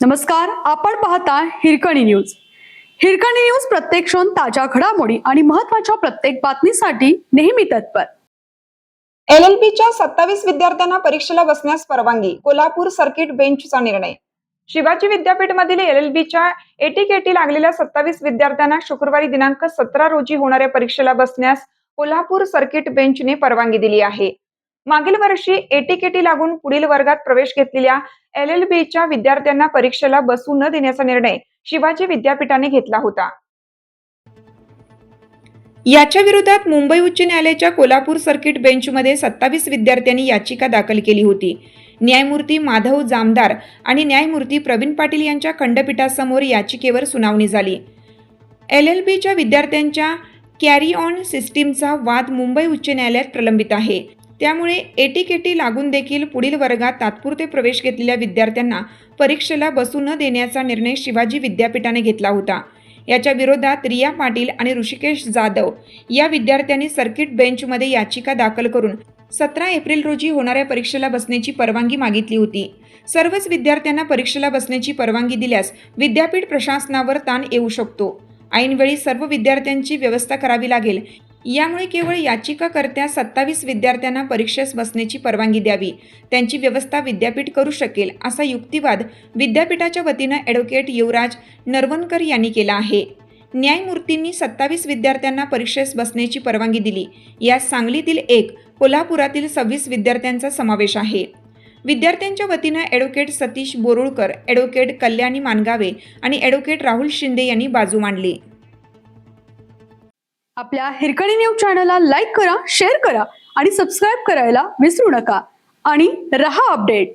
नमस्कार, आपण पाहता हिरकणी न्यूज. हिरकणी न्यूज प्रत्येक क्षण ताज्या घडामोडी आणि महत्त्वाच्या प्रत्येक बातमीसाठी नेहमी तत्पर. LLBच्या 27 विद्यार्थ्यांना परीक्षेला बसण्यास परवानगी. कोल्हापूर सर्किट बेंचचा निर्णय. शिवाजी विद्यापीठमधील LLBच्या ATKT लागलेल्या 27 विद्यार्थ्यांना शुक्रवारी दिनांक 17 रोजी होणाऱ्या परीक्षेला बसण्यास कोल्हापूर सर्किट बेंचने परवानगी दिली आहे. मागील वर्षी ATKT लागून पुढील वर्गात प्रवेश घेतलेल्या LLBच्या विद्यार्थ्यांना परीक्षेला बसू न देण्याचा निर्णय शिवाजी विद्यापीठाने घेतला होता. याच्या विरोधात मुंबई उच्च न्यायालयाच्या कोल्हापूर सर्किट बेंचमध्ये 27 विद्यार्थ्यांनी याचिका दाखल केली होती. न्यायमूर्ती माधव जामदार आणि न्यायमूर्ती प्रवीण पाटील यांच्या खंडपीठासमोर याचिकेवर सुनावणी झाली. LLBच्या विद्यार्थ्यांच्या कॅरी ऑन सिस्टीमचा वाद मुंबई उच्च न्यायालयात प्रलंबित आहे. त्यामुळे ATKT लागून देखील पुढील वर्गात तात्पुरते प्रवेश घेतलेल्या विद्यार्थ्यांना परीक्षेला बसू न देण्याचा निर्णय शिवाजी विद्यापीठाने घेतला होता. याच्या विरोधात रिया पाटील आणि ऋषिकेश जाधव या विद्यार्थ्यांनी सर्किट बेंचमध्ये याचिका दाखल करून 17 एप्रिल रोजी होणाऱ्या परीक्षेला बसण्याची परवानगी मागितली होती. सर्वच विद्यार्थ्यांना परीक्षेला बसण्याची परवानगी दिल्यास विद्यापीठ प्रशासनावर ताण येऊ शकतो. ऐनवेळी सर्व विद्यार्थ्यांची व्यवस्था करावी लागेल. यामुळे केवळ याचिकाकर्त्या 27 विद्यार्थ्यांना परीक्षेस बसण्याची परवानगी द्यावी, त्यांची व्यवस्था विद्यापीठ करू शकेल, असा युक्तिवाद विद्यापीठाच्या वतीनं ॲडव्होकेट युवराज नरवणकर यांनी केला आहे. न्यायमूर्तींनी 27 विद्यार्थ्यांना परीक्षेस बसण्याची परवानगी दिली. यात सांगलीतील 1, कोल्हापुरातील 26 विद्यार्थ्यांचा समावेश आहे. विद्यार्थ्यांच्या वतीनं ॲडव्होकेट सतीश बोरुळकर, ॲडव्होकेट कल्याणी मानगावे आणि ॲडव्होकेट राहुल शिंदे यांनी बाजू मांडली. आपल्या हिरकणी न्यूज चॅनलला लाईक करा, शेअर करा आणि सबस्क्राईब करायला विसरू नका. आणि रहा अपडेट.